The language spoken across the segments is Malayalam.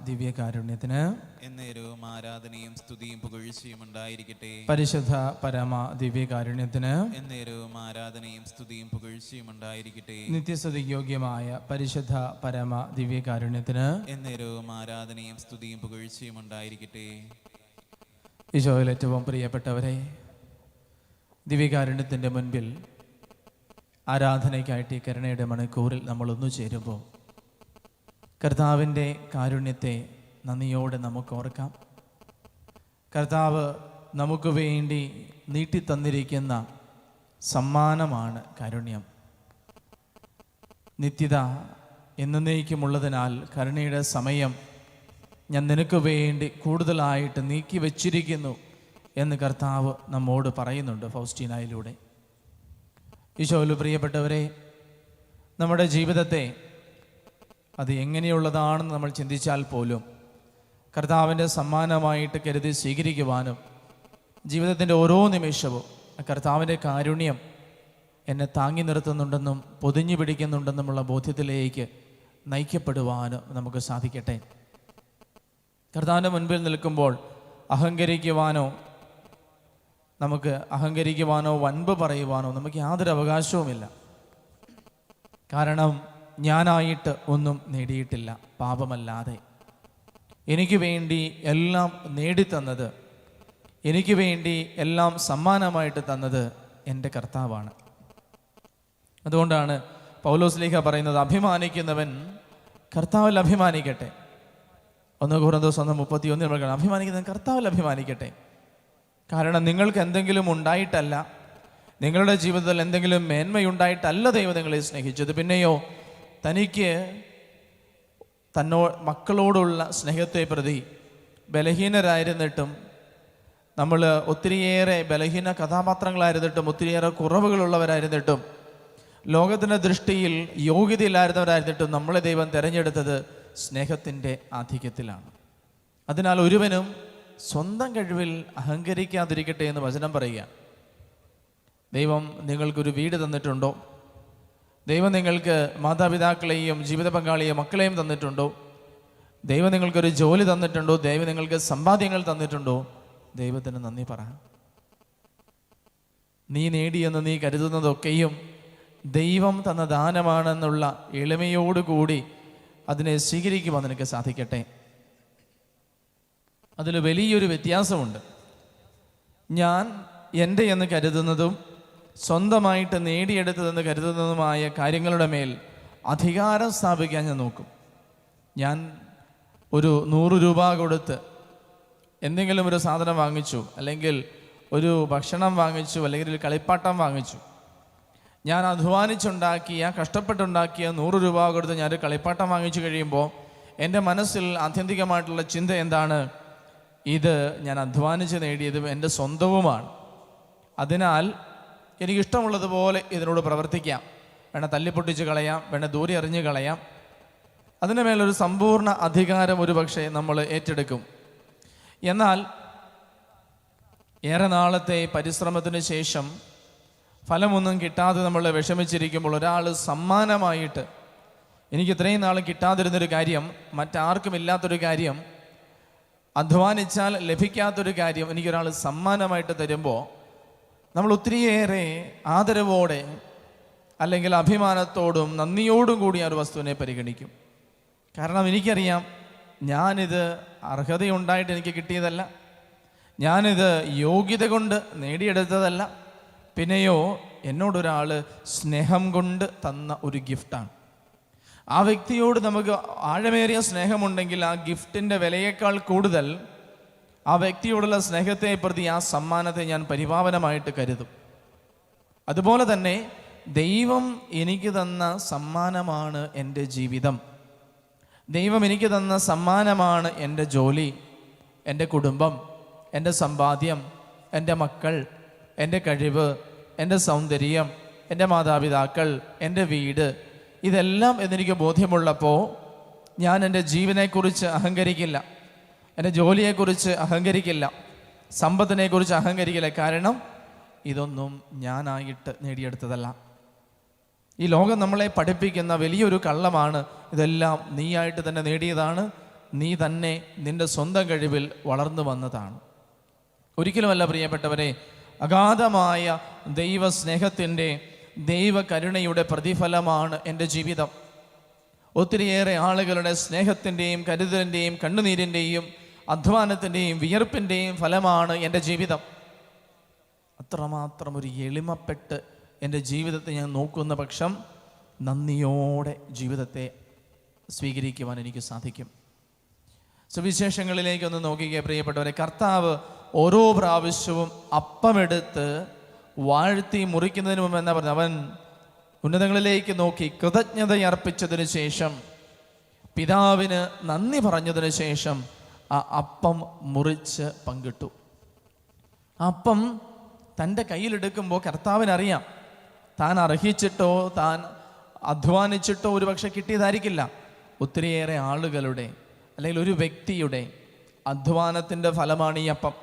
ദിവ്യകാരുണ്യത്തിന് എന്നേരവും ആരാധനയും സ്തുതിയും പുകഴ്ചയും ഉണ്ടായിരിക്കട്ടെ. പരിശുദ്ധ പരമ ദിവ്യകാരുണ്യത്തിന് എന്നേരവും ആരാധനയും സ്തുതിയും പുകഴ്ചയും ഉണ്ടായിരിക്കട്ടെ. നിത്യസ്തുതി യോഗ്യമായ പരിശുദ്ധ പരമ ദിവ്യകാരുണ്യത്തിന് എന്നേരവും ആരാധനയും സ്തുതിയും പുകഴ്ചയും ഉണ്ടായിരിക്കട്ടെ. ഈശോയിൽ ഏറ്റവും പ്രിയപ്പെട്ടവരെ, ദിവ്യകാരുണ്യത്തിൻ്റെ മുൻപിൽ ആരാധനയ്ക്കായിട്ട് ഈ കരുണയുടെ മണിക്കൂറിൽ നമ്മൾ ഒന്നു ചേരുമ്പോൾ കർത്താവിൻ്റെ കാരുണ്യത്തെ നന്ദിയോടെ നമുക്ക് ഓർക്കാം. കർത്താവ് നമുക്ക് വേണ്ടി നീട്ടിത്തന്നിരിക്കുന്ന സമ്മാനമാണ് കാരുണ്യം. നിത്യത എന്നേക്കുമുള്ളതിനാൽ കരുണയുടെ സമയം ഞാൻ നിനക്ക് വേണ്ടി കൂടുതലായിട്ട് നീക്കി വച്ചിരിക്കുന്നു എന്ന് കർത്താവ് നമ്മോട് പറയുന്നുണ്ട് ഫൗസ്റ്റീനായിലൂടെ. ഈശോയിൽ പ്രിയപ്പെട്ടവരെ, നമ്മുടെ ജീവിതത്തെ അത് എങ്ങനെയുള്ളതാണെന്ന് നമ്മൾ ചിന്തിച്ചാൽ പോലും കർത്താവിൻ്റെ സമ്മാനമായിട്ട് കരുതി സ്വീകരിക്കുവാനും ജീവിതത്തിൻ്റെ ഓരോ നിമിഷവും കർത്താവിൻ്റെ കാരുണ്യം എന്നെ താങ്ങി നിർത്തുന്നുണ്ടെന്നും പൊതിഞ്ഞു പിടിക്കുന്നുണ്ടെന്നുമുള്ള ബോധ്യത്തിലേക്ക് നയിക്കപ്പെടുവാനും നമുക്ക് സാധിക്കട്ടെ. കർത്താവിൻ്റെ മുൻപിൽ നിൽക്കുമ്പോൾ അഹങ്കരിക്കുവാനോ വൻപ് പറയുവാനോ നമുക്ക് യാതൊരു അവകാശവുമില്ല. കാരണം ഞാനായിട്ട് ഒന്നും നേടിയിട്ടില്ല, പാപമല്ലാതെ. എനിക്ക് വേണ്ടി എല്ലാം നേടിത്തന്നത്, എനിക്ക് വേണ്ടി എല്ലാം സമ്മാനമായിട്ട് തന്നത് എൻ്റെ കർത്താവാണ്. അതുകൊണ്ടാണ് പൗലോസ്ലീഹ പറയുന്നത്, അഭിമാനിക്കുന്നവൻ കർത്താവിൽ അഭിമാനിക്കട്ടെ. 1 കൊരിന്ത്യർ 1:31 അഭിമാനിക്കുന്നവൻ കർത്താവിൽ അഭിമാനിക്കട്ടെ. കാരണം നിങ്ങൾക്ക് എന്തെങ്കിലും ഉണ്ടായിട്ടല്ല, നിങ്ങളുടെ ജീവിതത്തിൽ എന്തെങ്കിലും മേന്മയുണ്ടായിട്ടല്ല ദൈവം നിങ്ങളെ സ്നേഹിച്ചത്. പിന്നെയോ തനിക്ക് മക്കളോടുള്ള സ്നേഹത്തെ പ്രതി ബലഹീനരായിരുന്നിട്ടും, നമ്മൾ ഒത്തിരിയേറെ ബലഹീന കഥാപാത്രങ്ങളായിരുന്നിട്ടും, ഒത്തിരിയേറെ കുറവുകളുള്ളവരായിരുന്നിട്ടും, ലോകത്തിൻ്റെ ദൃഷ്ടിയിൽ യോഗ്യതയില്ലായിരുന്നവരായിരുന്നിട്ടും നമ്മളെ ദൈവം തിരഞ്ഞെടുത്തത് സ്നേഹത്തിൻ്റെ ആധിക്യത്തിലാണ്. അതിനാൽ ഒരുവനും സ്വന്തം കഴിവിൽ അഹങ്കരിക്കാതിരിക്കട്ടെ എന്ന് വചനം പറയുക. ദൈവം നിങ്ങൾക്കൊരു വീട് തന്നിട്ടുണ്ടോ? ദൈവം നിങ്ങൾക്ക് മാതാപിതാക്കളെയും ജീവിത പങ്കാളിയെയും മക്കളെയും തന്നിട്ടുണ്ടോ? ദൈവം നിങ്ങൾക്കൊരു ജോലി തന്നിട്ടുണ്ടോ? ദൈവം നിങ്ങൾക്ക് സമ്പാദ്യങ്ങൾ തന്നിട്ടുണ്ടോ? ദൈവത്തിന് നന്ദി പറ. നീ നേടിയെന്ന് നീ കരുതുന്നതൊക്കെയും ദൈവം തന്ന ദാനമാണെന്നുള്ള എളിമയോടുകൂടി അതിനെ സ്വീകരിക്കുവാൻ നിനക്ക് സാധിക്കട്ടെ. അതിൽ വലിയൊരു വ്യത്യാസമുണ്ട്. ഞാൻ എൻ്റെ എന്ന് കരുതുന്നതും സ്വന്തമായിട്ട് നേടിയെടുത്തതെന്ന് കരുതുന്നതുമായ കാര്യങ്ങളുടെ മേൽ അധികാരം സ്ഥാപിക്കാൻ ഞാൻ നോക്കും. ഞാൻ ഒരു 100 രൂപ കൊടുത്ത് എന്തെങ്കിലും ഒരു സാധനം വാങ്ങിച്ചു, അല്ലെങ്കിൽ ഒരു ഭക്ഷണം വാങ്ങിച്ചു, അല്ലെങ്കിൽ ഒരു കളിപ്പാട്ടം വാങ്ങിച്ചു. ഞാൻ അധ്വാനിച്ചുണ്ടാക്കിയ, കഷ്ടപ്പെട്ടുണ്ടാക്കിയ 100 രൂപ കൊടുത്ത് ഞാനൊരു കളിപ്പാട്ടം വാങ്ങിച്ചു കഴിയുമ്പോൾ എൻ്റെ മനസ്സിൽ ആത്യന്തികമായിട്ടുള്ള ചിന്ത എന്താണ്? ഇത് ഞാൻ അധ്വാനിച്ച് നേടിയതും എൻ്റെ സ്വന്തവുമാണ്. അതിനാൽ എനിക്കിഷ്ടമുള്ളതുപോലെ ഇതിനോട് പ്രവർത്തിക്കാം. വേണ തല്ലിപ്പൊട്ടിച്ച് കളയാം, വേണ ദൂരെ എറിഞ്ഞ് കളയാം. അതിൻ്റെ മേലൊരു സമ്പൂർണ്ണ അധികാരം ഒരു പക്ഷേ നമ്മൾ ഏറ്റെടുക്കും. എന്നാൽ ഏറെ നാളത്തെ പരിശ്രമത്തിന് ശേഷം ഫലമൊന്നും കിട്ടാതെ നമ്മൾ വിഷമിച്ചിരിക്കുമ്പോൾ ഒരാൾ സമ്മാനമായിട്ട്, എനിക്ക് ഇത്രയും നാൾ കിട്ടാതിരുന്നൊരു കാര്യം, മറ്റാർക്കും ഇല്ലാത്തൊരു കാര്യം, അധ്വാനിച്ചാൽ ലഭിക്കാത്തൊരു കാര്യം എനിക്കൊരാൾ സമ്മാനമായിട്ട് തരുമ്പോൾ നമ്മൾ ഒത്തിരിയേറെ ആദരവോടെ, അല്ലെങ്കിൽ അഭിമാനത്തോടും നന്ദിയോടും കൂടി ആ ഒരു വസ്തുവിനെ പരിഗണിക്കും. കാരണം എനിക്കറിയാം, ഞാനിത് അർഹതയുണ്ടായിട്ട് എനിക്ക് കിട്ടിയതല്ല, ഞാനിത് യോഗ്യത കൊണ്ട് നേടിയെടുത്തതല്ല, പിന്നെയോ എന്നോടൊരാൾ സ്നേഹം കൊണ്ട് തന്ന ഒരു ഗിഫ്റ്റാണ്. ആ വ്യക്തിയോട് നമുക്ക് ആഴമേറിയ സ്നേഹമുണ്ടെങ്കിൽ ആ ഗിഫ്റ്റിൻ്റെ വിലയേക്കാൾ കൂടുതൽ ആ വ്യക്തിയോടുള്ള സ്നേഹത്തെ പ്രതി ആ സമ്മാനത്തെ ഞാൻ പരിപാവനമായിട്ട് കരുതും. അതുപോലെ തന്നെ ദൈവം എനിക്ക് തന്ന സമ്മാനമാണ് എൻ്റെ ജീവിതം. ദൈവം എനിക്ക് തന്ന സമ്മാനമാണ് എൻ്റെ ജോലി, എൻ്റെ കുടുംബം, എൻ്റെ സമ്പാദ്യം, എൻ്റെ മക്കൾ, എൻ്റെ കഴിവ്, എൻ്റെ സൗന്ദര്യം, എൻ്റെ മാതാപിതാക്കൾ, എൻ്റെ വീട്. ഇതെല്ലാം എന്നെനിക്ക് ബോധ്യമുള്ളപ്പോൾ ഞാൻ എൻ്റെ ജീവനെക്കുറിച്ച് അഹങ്കരിക്കില്ല, എൻ്റെ ജോലിയെക്കുറിച്ച് അഹങ്കരിക്കില്ല, സമ്പത്തിനെക്കുറിച്ച് അഹങ്കരിക്കില്ല. കാരണം ഇതൊന്നും ഞാനായിട്ട് നേടിയെടുത്തതല്ല. ഈ ലോകം നമ്മളെ പഠിപ്പിക്കുന്ന വലിയൊരു കള്ളമാണ്, ഇതെല്ലാം നീയായിട്ട് തന്നെ നേടിയതാണ്, നീ തന്നെ നിന്റെ സ്വന്തം കഴിവിൽ വളർന്നു വന്നതാണ്. ഒരിക്കലുമല്ല പ്രിയപ്പെട്ടവരെ, അഗാധമായ ദൈവസ്നേഹത്തിൻ്റെ ദൈവകരുണയുടെ പ്രതിഫലമാണ് എൻ്റെ ജീവിതം. ഒത്തിരിയേറെ ആളുകളുടെ സ്നേഹത്തിൻ്റെയും കരുതലിൻ്റെയും കണ്ണുനീരിൻ്റെയും അധ്വാനത്തിൻ്റെയും വിയർപ്പിൻ്റെയും ഫലമാണ് എൻ്റെ ജീവിതം. അത്രമാത്രം ഒരു എളിമപ്പെട്ട് എൻ്റെ ജീവിതത്തെ ഞാൻ നോക്കുന്ന പക്ഷം നന്ദിയോടെ ജീവിതത്തെ സ്വീകരിക്കുവാൻ എനിക്ക് സാധിക്കും. സുവിശേഷങ്ങളിലേക്കൊന്ന് നോക്കിക്കേ പ്രിയപ്പെട്ടവരെ. കർത്താവ് ഓരോ പ്രാവശ്യവും അപ്പമെടുത്ത് വാഴ്ത്തി മുറിക്കുന്നതിന് മുമ്പ് എന്നാ പറഞ്ഞത്? അവൻ ഉന്നതങ്ങളിലേക്ക് നോക്കി കൃതജ്ഞതയർപ്പിച്ചതിന് ശേഷം, പിതാവിന് നന്ദി പറഞ്ഞതിന് ശേഷം ആ അപ്പം മുറിച്ച് പങ്കിട്ടു. അപ്പം തൻ്റെ കയ്യിലെടുക്കുമ്പോൾ കർത്താവിനറിയാം, താൻ അർഹിച്ചിട്ടോ താൻ അധ്വാനിച്ചിട്ടോ ഒരു പക്ഷെ കിട്ടിയതായിരിക്കില്ല. ഒത്തിരിയേറെ ആളുകളുടെ അല്ലെങ്കിൽ ഒരു വ്യക്തിയുടെ അധ്വാനത്തിൻ്റെ ഫലമാണ് ഈ അപ്പം.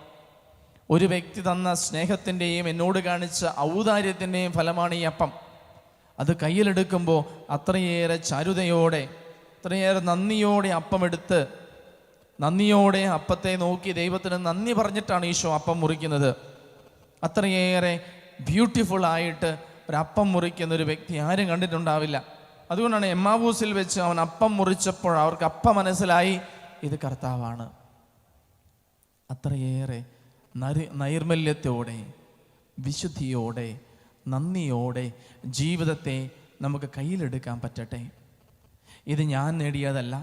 ഒരു വ്യക്തി തന്ന സ്നേഹത്തിൻ്റെയും എന്നോട് കാണിച്ച ഔദാര്യത്തിൻ്റെയും ഫലമാണ് ഈ അപ്പം. അത് കയ്യിലെടുക്കുമ്പോൾ അത്രയേറെ ചാരുതയോടെ, അത്രയേറെ നന്ദിയോടെ അപ്പമെടുത്ത്, നന്ദിയോടെ അപ്പത്തെ നോക്കി ദൈവത്തിന് നന്ദി പറഞ്ഞിട്ടാണ് ഈശോ അപ്പം മുറിക്കുന്നത്. അത്രയേറെ ബ്യൂട്ടിഫുൾ ആയിട്ട് ഒരപ്പം മുറിക്കുന്ന ഒരു വ്യക്തി ആരും കണ്ടിട്ടുണ്ടാവില്ല. അതുകൊണ്ടാണ് എമ്മാവൂസിൽ വെച്ച് അവൻ അപ്പം മുറിച്ചപ്പോൾ അവർക്ക് അപ്പം മനസ്സിലായി, ഇത് കർത്താവാണ്. അത്രയേറെ നൈർമല്യത്തോടെ, വിശുദ്ധിയോടെ, നന്ദിയോടെ ജീവിതത്തെ നമുക്ക് കയ്യിലെടുക്കാൻ പറ്റട്ടെ. ഇത് ഞാൻ നേടിയതല്ല.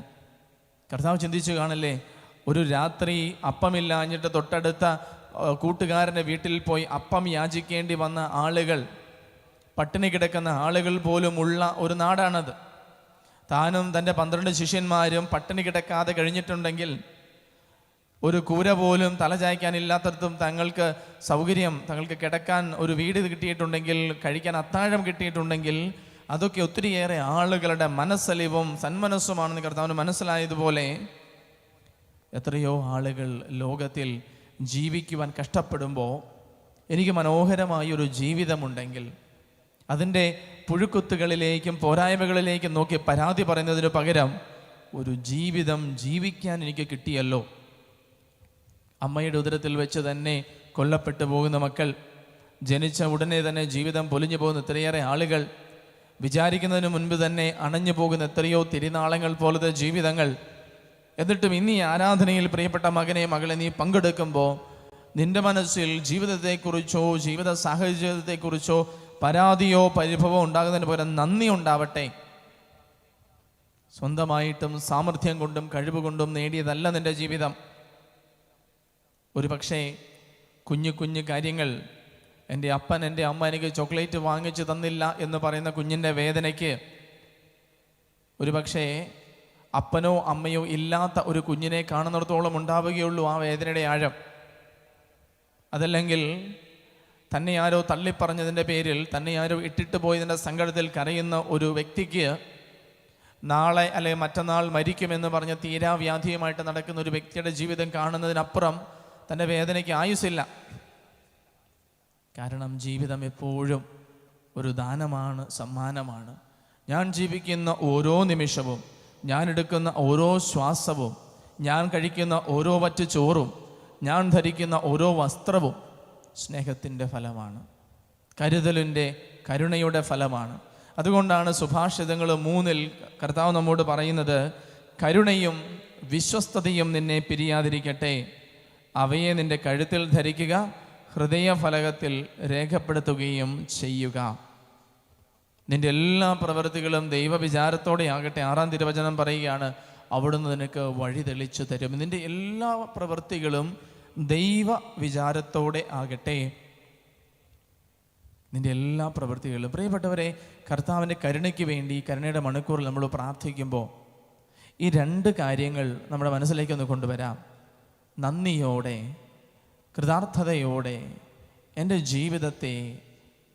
കർത്താവ് ചിന്തിച്ചു കാണല്ലേ, ഒരു രാത്രി അപ്പമില്ലാഞ്ഞിട്ട് തൊട്ടടുത്ത കൂട്ടുകാരൻ്റെ വീട്ടിൽ പോയി അപ്പം യാചിക്കേണ്ടി വന്ന ആളുകൾ, പട്ടിണി കിടക്കുന്ന ആളുകൾ പോലും ഉള്ള ഒരു നാടാണത്. താനും തൻ്റെ 12 ശിഷ്യന്മാരും പട്ടിണി കിടക്കാതെ കഴിഞ്ഞിട്ടുണ്ടെങ്കിൽ, ഒരു കൂര പോലും തലചായ്ക്കാനില്ലാത്തടത്തും തങ്ങൾക്ക് സൗകര്യം, തങ്ങൾക്ക് കിടക്കാൻ ഒരു വീട് കിട്ടിയിട്ടുണ്ടെങ്കിൽ, കഴിക്കാൻ അത്താഴം കിട്ടിയിട്ടുണ്ടെങ്കിൽ, അതൊക്കെ ഒത്തിരിയേറെ ആളുകളുടെ മനസ്സലിവും സന്മനസ്സുമാണെന്ന് കർത്താവിന് മനസ്സിലായതുപോലെ എത്രയോ ആളുകൾ ലോകത്തിൽ ജീവിക്കുവാൻ കഷ്ടപ്പെടുമ്പോൾ എനിക്ക് മനോഹരമായ ഒരു ജീവിതമുണ്ടെങ്കിൽ അതിൻ്റെ പുഴുക്കുത്തുകളിലേക്കും പോരായ്മകളിലേക്കും നോക്കി പരാതി പറയുന്നതിന് പകരം ഒരു ജീവിതം ജീവിക്കാൻ എനിക്ക് കിട്ടിയല്ലോ. അമ്മയുടെ ഉദരത്തിൽ വെച്ച് തന്നെ കൊല്ലപ്പെട്ടു പോകുന്ന മക്കൾ, ജനിച്ച ഉടനെ തന്നെ ജീവിതം പൊലിഞ്ഞു പോകുന്ന എത്രയേറെ ആളുകൾ, വിചാരിക്കുന്നതിന് മുൻപ് തന്നെ അണഞ്ഞു പോകുന്ന എത്രയോ തിരുനാളങ്ങൾ പോലത്തെ ജീവിതങ്ങൾ. എന്നിട്ടും ഇന്ന് ഈ ആരാധനയിൽ പ്രിയപ്പെട്ട മകനെ മകളെ നീ പങ്കെടുക്കുമ്പോൾ നിന്റെ മനസ്സിൽ ജീവിതത്തെക്കുറിച്ചോ ജീവിത സാഹചര്യത്തെക്കുറിച്ചോ പരാതിയോ പരിഭവമോ ഉണ്ടാകുന്നതിന് പകരം നന്ദി ഉണ്ടാവട്ടെ. സ്വന്തമായിട്ടും സാമർഥ്യം കൊണ്ടും കഴിവ് കൊണ്ടും നേടിയതല്ല നിന്റെ ജീവിതം. ഒരു പക്ഷേ കുഞ്ഞു കുഞ്ഞു കാര്യങ്ങൾ, എൻ്റെ അപ്പൻ എൻ്റെ അമ്മ എനിക്ക് ചോക്ലേറ്റ് വാങ്ങിച്ചു തന്നില്ല എന്ന് പറയുന്ന കുഞ്ഞിൻ്റെ വേദനയ്ക്ക് ഒരു പക്ഷേ അപ്പനോ അമ്മയോ ഇല്ലാത്ത ഒരു കുഞ്ഞിനെ കാണുന്നിടത്തോളം ഉണ്ടാവുകയുള്ളൂ ആ വേദനയുടെ ആഴം. അതല്ലെങ്കിൽ തന്നെ ആരോ തള്ളിപ്പറഞ്ഞതിൻ്റെ പേരിൽ, തന്നെ ആരോ ഇട്ടിട്ട് പോയതിൻ്റെ സങ്കടത്തിൽ കരയുന്ന ഒരു വ്യക്തിക്ക് നാളെ അല്ലെങ്കിൽ മറ്റന്നാൾ മരിക്കുമെന്ന് പറഞ്ഞ് തീരാവ്യാധിയുമായിട്ട് നടക്കുന്ന ഒരു വ്യക്തിയുടെ ജീവിതം കാണുന്നതിനപ്പുറം തൻ്റെ വേദനയ്ക്ക് ആയുസ്സില്ല. കാരണം ജീവിതം എപ്പോഴും ഒരു ദാനമാണ്, സമ്മാനമാണ്. ഞാൻ ജീവിക്കുന്ന ഓരോ നിമിഷവും, ഞാൻ എടുക്കുന്ന ഓരോ ശ്വാസവും, ഞാൻ കഴിക്കുന്ന ഓരോ വറ്റ് ചോറും, ഞാൻ ധരിക്കുന്ന ഓരോ വസ്ത്രവും സ്നേഹത്തിൻ്റെ ഫലമാണ്, കരുതലിൻ്റെ കരുണയുടെ ഫലമാണ്. അതുകൊണ്ടാണ് സുഭാഷിതങ്ങൾ 3 കർത്താവ് നമ്മോട് പറയുന്നത്, കരുണയും വിശ്വസ്തതയും നിന്നെ പിരിയാതിരിക്കട്ടെ, അവയെ നിന്റെ കഴുത്തിൽ ധരിക്കുക, ഹൃദയഫലകത്തിൽ രേഖപ്പെടുത്തുകയും ചെയ്യുക. നിന്റെ എല്ലാ പ്രവൃത്തികളും ദൈവവിചാരത്തോടെ ആകട്ടെ. 6-ാം തിരുവചനം പറയുകയാണ്, അവിടുന്ന് നിനക്ക് വഴി തെളിച്ചു തരും. നിന്റെ എല്ലാ പ്രവൃത്തികളും ദൈവ വിചാരത്തോടെ ആകട്ടെ. നിന്റെ എല്ലാ പ്രവൃത്തികളും. പ്രിയപ്പെട്ടവരെ, കർത്താവിൻ്റെ കരുണയ്ക്ക് വേണ്ടി കരുണയുടെ മണിക്കൂറിൽ നമ്മൾ പ്രാർത്ഥിക്കുമ്പോൾ ഈ 2 കാര്യങ്ങൾ നമ്മുടെ മനസ്സിലേക്കൊന്ന് കൊണ്ടുവരാം. നന്ദിയോടെ, കൃതാർത്ഥതയോടെ എൻ്റെ ജീവിതത്തെ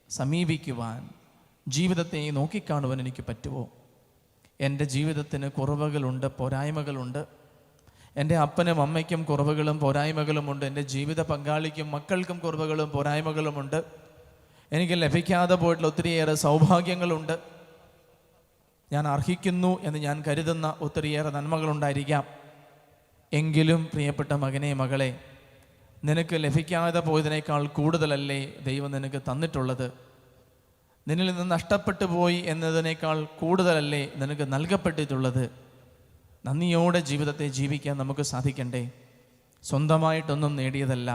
സമീപിക്കുവാൻ, ജീവിതത്തെ നോക്കിക്കാണുവാൻ എനിക്ക് പറ്റുമോ? എൻ്റെ ജീവിതത്തിന് കുറവുകളുണ്ട്, പോരായ്മകളുണ്ട്. എൻ്റെ അപ്പനും അമ്മയ്ക്കും കുറവുകളും പോരായ്മകളുമുണ്ട്. എൻ്റെ ജീവിത പങ്കാളിക്കും മക്കൾക്കും കുറവുകളും പോരായ്മകളുമുണ്ട്. എനിക്ക് ലഭിക്കാതെ പോയിട്ടുള്ള ഒത്തിരിയേറെ സൗഭാഗ്യങ്ങളുണ്ട്. ഞാൻ അർഹിക്കുന്നു എന്ന് ഞാൻ കരുതുന്ന ഒത്തിരിയേറെ നന്മകളുണ്ടായിരിക്കാം. എങ്കിലും പ്രിയപ്പെട്ട മകനെ മകളെ, നിനക്ക് ലഭിക്കാതെ പോയതിനേക്കാൾ കൂടുതലല്ലേ ദൈവം നിനക്ക് തന്നിട്ടുള്ളത്? നിന്നിൽ നിന്ന് നഷ്ടപ്പെട്ടു പോയി എന്നതിനേക്കാൾ കൂടുതലല്ലേ നിനക്ക് നൽകപ്പെട്ടിട്ടുള്ളത്? നന്ദിയോടെ ജീവിതത്തെ ജീവിക്കാൻ നമുക്ക് സാധിക്കണ്ടേ? സ്വന്തമായിട്ടൊന്നും നേടിയതല്ല,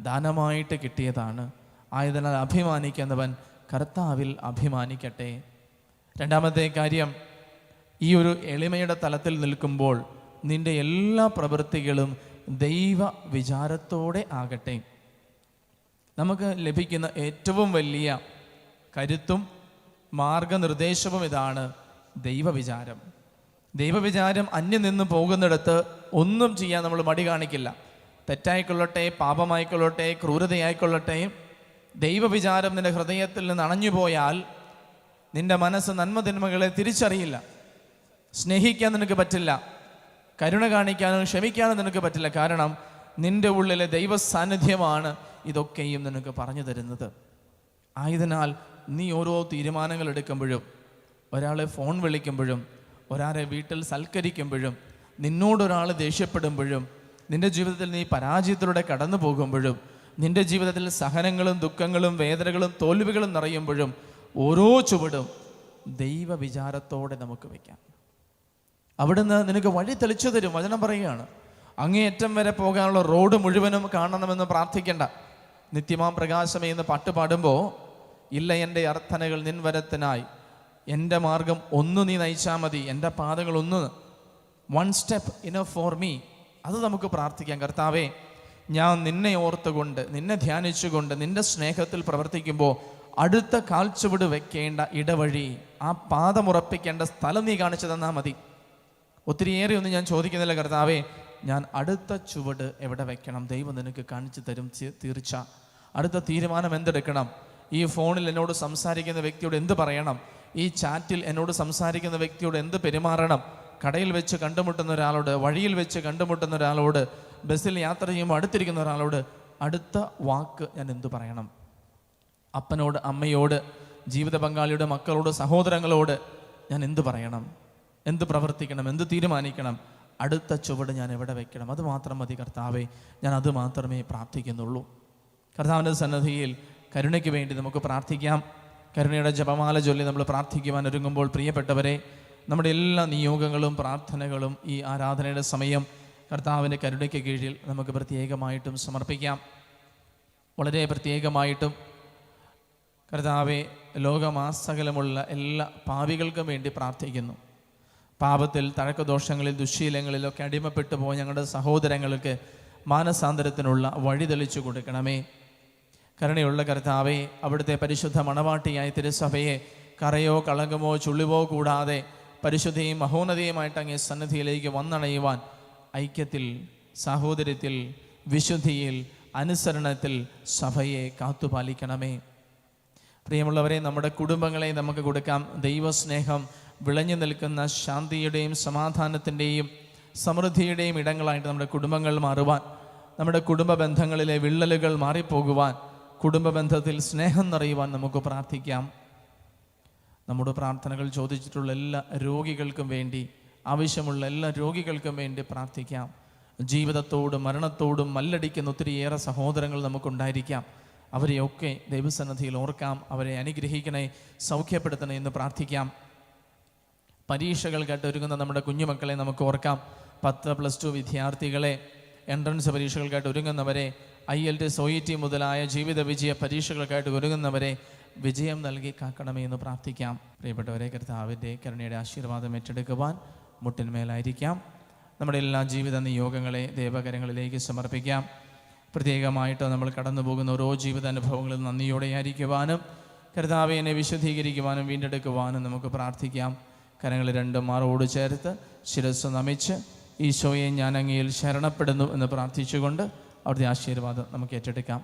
ദാനമായിട്ട് കിട്ടിയതാണ്. ആയതിനാൽ അഭിമാനിക്കുന്നവൻ കർത്താവിൽ അഭിമാനിക്കട്ടെ. രണ്ടാമത്തെ കാര്യം, ഈ ഒരു എളിമയുടെ തലത്തിൽ നിൽക്കുമ്പോൾ നിന്റെ എല്ലാ പ്രവൃത്തികളും ദൈവ വിചാരത്തോടെ ആകട്ടെ. നമുക്ക് ലഭിക്കുന്ന ഏറ്റവും വലിയ കരുത്തും മാർഗനിർദ്ദേശവും ഇതാണ്: ദൈവവിചാരം. ദൈവവിചാരം അന്യം നിന്ന് പോകുന്നിടത്ത് ഒന്നും ചെയ്യാൻ നമ്മൾ മടി കാണിക്കില്ല. തെറ്റായിക്കൊള്ളട്ടെ, പാപമായിക്കൊള്ളട്ടെ, ക്രൂരതയായിക്കൊള്ളട്ടെ, ദൈവവിചാരം നിന്റെ ഹൃദയത്തിൽ നിന്ന് അണഞ്ഞുപോയാൽ നിന്റെ മനസ്സ് നന്മതിന്മകളെ തിരിച്ചറിയില്ല. സ്നേഹിക്കാൻ നിനക്ക് പറ്റില്ല, കരുണ കാണിക്കാനും ക്ഷമിക്കാനും നിനക്ക് പറ്റില്ല. കാരണം നിന്റെ ഉള്ളിലെ ദൈവ സാന്നിധ്യമാണ് ഇതൊക്കെയും നിനക്ക് പറഞ്ഞു തരുന്നത്. ആയതിനാൽ നീ ഓരോ തീരുമാനങ്ങൾ എടുക്കുമ്പോഴും, ഒരാളെ ഫോൺ വിളിക്കുമ്പോഴും, ഒരാളെ വീട്ടിൽ സൽക്കരിക്കുമ്പോഴും, നിന്നോടൊരാൾ ദേഷ്യപ്പെടുമ്പോഴും, നിന്റെ ജീവിതത്തിൽ നീ പരാജയത്തിലൂടെ കടന്നു പോകുമ്പോഴും, നിന്റെ ജീവിതത്തിൽ സഹനങ്ങളും ദുഃഖങ്ങളും വേദനകളും തോൽവികളും നിറയുമ്പോഴും ഓരോ ചുവടും ദൈവവിചാരത്തോടെ നമുക്ക് വയ്ക്കാം. അവിടുന്ന് നിനക്ക് വഴി തെളിച്ചു തരും. വചനം പറയുകയാണ്, അങ്ങേയറ്റം വരെ പോകാനുള്ള റോഡ് മുഴുവനും കാണണമെന്ന് പ്രാർത്ഥിക്കേണ്ട. നിത്യമാം പ്രകാശമേ എന്ന് പാട്ട് പാടുമ്പോൾ, ഇല്ല എൻ്റെ അർത്ഥനകൾ നിൻ വരത്തിനായി, എൻ്റെ മാർഗം ഒന്ന് നീ നയിച്ചാൽ മതി, എൻ്റെ പാതകൾ ഒന്ന്, one step enough for me. അത് നമുക്ക് പ്രാർത്ഥിക്കാം. കർത്താവേ, ഞാൻ നിന്നെ ഓർത്തുകൊണ്ട്, നിന്നെ ധ്യാനിച്ചുകൊണ്ട്, നിന്റെ സ്നേഹത്തിൽ പ്രവർത്തിക്കുമ്പോൾ അടുത്ത കാൽച്ചുവട് വെക്കേണ്ട ഇടവഴി, ആ പാദമുറപ്പിക്കേണ്ട സ്ഥലം നീ കാണിച്ചു തന്നാൽ മതി. ഒത്തിരിയേറെ ഒന്നും ഞാൻ ചോദിക്കുന്നില്ല കർത്താവേ, ഞാൻ അടുത്ത ചുവട് എവിടെ വെക്കണം? ദൈവം നിനക്ക് കാണിച്ചു തരും തീർച്ച. അടുത്ത തീരുമാനം എന്തെടുക്കണം? ഈ ഫോണിൽ എന്നോട് സംസാരിക്കുന്ന വ്യക്തിയോട് എന്ത് പറയണം? ഈ ചാറ്റിൽ എന്നോട് സംസാരിക്കുന്ന വ്യക്തിയോട് എന്ത് പെരുമാറണം? കടയിൽ വെച്ച് കണ്ടുമുട്ടുന്ന ഒരാളോട്, വഴിയിൽ വെച്ച് കണ്ടുമുട്ടുന്ന ഒരാളോട്, ബസ്സിൽ യാത്ര ചെയ്യുമ്പോൾ അടുത്തിരിക്കുന്ന ഒരാളോട് അടുത്ത വാക്ക് ഞാൻ എന്തു പറയണം? അപ്പനോട്, അമ്മയോട്, ജീവിത പങ്കാളിയുടെ മക്കളോട്, സഹോദരങ്ങളോട് ഞാൻ എന്തു പറയണം? എന്ത് പ്രവർത്തിക്കണം? എന്ത് തീരുമാനിക്കണം? അടുത്ത ചുവട് ഞാൻ എവിടെ വെക്കണം? അത് മാത്രം മതി കർത്താവേ, ഞാൻ അത് മാത്രമേ പ്രാർത്ഥിക്കുന്നുള്ളൂ. കർത്താവിൻ്റെ സന്നിധിയിൽ കരുണയ്ക്ക് വേണ്ടി നമുക്ക് പ്രാർത്ഥിക്കാം. കരുണയുടെ ജപമാല ചൊല്ലി നമ്മൾ പ്രാർത്ഥിക്കുവാൻ ഒരുങ്ങുമ്പോൾ പ്രിയപ്പെട്ടവരെ, നമ്മുടെ എല്ലാ നിയോഗങ്ങളും പ്രാർത്ഥനകളും ഈ ആരാധനയുടെ സമയം കർത്താവിൻ്റെ കരുണയ്ക്ക് കീഴിൽ നമുക്ക് പ്രത്യേകമായിട്ടും സമർപ്പിക്കാം. വളരെ പ്രത്യേകമായിട്ടും കർത്താവെ, ലോകമാസകലമുള്ള എല്ലാ പാപികൾക്കും വേണ്ടി പ്രാർത്ഥിക്കുന്നു. പാപത്തിൽ, തഴക്കദോഷങ്ങളിൽ, ദുശ്ശീലങ്ങളിലൊക്കെ അടിമപ്പെട്ടു പോയ ഞങ്ങളുടെ സഹോദരങ്ങൾക്ക് മാനസാന്തരത്തിനുള്ള വഴി തെളിച്ചു കൊടുക്കണമേ. കരുണയുള്ള കർത്താവെ, അവിടുത്തെ പരിശുദ്ധ മണവാട്ടിയായ തിരുസഭയെ കറയോ കളങ്കമോ ചുളിവോ കൂടാതെ പരിശുദ്ധിയും മഹോന്നതയുമായിട്ട് അങ്ങേ സന്നിധിയിലേക്ക് വന്നണയുവാൻ ഐക്യത്തിൽ, സാഹോദര്യത്തിൽ, വിശുദ്ധിയിൽ, അനുസരണത്തിൽ സഭയെ കാത്തുപാലിക്കണമേ. പ്രിയമുള്ളവരെ, നമ്മുടെ കുടുംബങ്ങളെ നമുക്ക് കൊടുക്കാം. ദൈവസ്നേഹം വിളഞ്ഞു നിൽക്കുന്ന ശാന്തിയുടെയും സമാധാനത്തിൻ്റെയും സമൃദ്ധിയുടെയും ഇടങ്ങളായിട്ട് നമ്മുടെ കുടുംബങ്ങൾ മാറുവാൻ, നമ്മുടെ കുടുംബ ബന്ധങ്ങളിലെ വിള്ളലുകൾ മാറിപ്പോകുവാൻ, കുടുംബ ബന്ധത്തിൽ സ്നേഹം നിറയുവാൻ നമുക്ക് പ്രാർത്ഥിക്കാം. നമ്മുടെ പ്രാർത്ഥനകൾ ചോദിച്ചിട്ടുള്ള എല്ലാ രോഗികൾക്കും വേണ്ടി, ആവശ്യമുള്ള എല്ലാ രോഗികൾക്കും വേണ്ടി പ്രാർത്ഥിക്കാം. ജീവിതത്തോടും മരണത്തോടും മല്ലടിക്കുന്ന ഒത്തിരിയേറെ സഹോദരങ്ങൾ നമുക്കുണ്ടായിരിക്കാം. അവരെയൊക്കെ ദൈവസന്നിധിയിൽ ഓർക്കാം. അവരെ അനുഗ്രഹിക്കണേ, സൗഖ്യപ്പെടുത്തണേ എന്ന് പ്രാർത്ഥിക്കാം. പരീക്ഷകൾക്കായിട്ട് ഒരുങ്ങുന്ന നമ്മുടെ കുഞ്ഞുമക്കളെ നമുക്ക് ഓർക്കാം. 10+2 വിദ്യാർത്ഥികളെ, എൻട്രൻസ് പരീക്ഷകൾക്കായിട്ട് ഒരുങ്ങുന്നവരെ, IELTS, OET മുതലായ ജീവിത വിജയ പരീക്ഷകൾക്കായിട്ട് ഒരുങ്ങുന്നവരെ വിജയം നൽകി കാക്കണമേ എന്ന് പ്രാർത്ഥിക്കാം. പ്രിയപ്പെട്ടവരെ, കർത്താവിൻ്റെ കരുണയുടെ ആശീർവാദം ഏറ്റെടുക്കുവാൻ മുട്ടിന്മേലായിരിക്കാം. നമ്മുടെ എല്ലാ ജീവിത നിയോഗങ്ങളെ ദൈവകരങ്ങളിലേക്ക് സമർപ്പിക്കാം. പ്രത്യേകമായിട്ട് നമ്മൾ കടന്നു പോകുന്ന ഓരോ ജീവിതാനുഭവങ്ങളും നന്ദിയോടെ ആയിരിക്കുവാനും കർത്താവെ എന്നെ വിശുദ്ധീകരിക്കുവാനും വീണ്ടെടുക്കുവാനും നമുക്ക് പ്രാർത്ഥിക്കാം. കരങ്ങൾ രണ്ടും മാറോട് ചേർത്ത് ശിരസ്സ് നമിച്ച് ഈശോയെ ഞാൻ അങ്ങയിൽ ശരണപ്പെടുന്നു എന്ന് പ്രാർത്ഥിച്ചുകൊണ്ട് അവിടുത്തെ ആശീർവാദം നമുക്ക് ഏറ്റെടുക്കാം.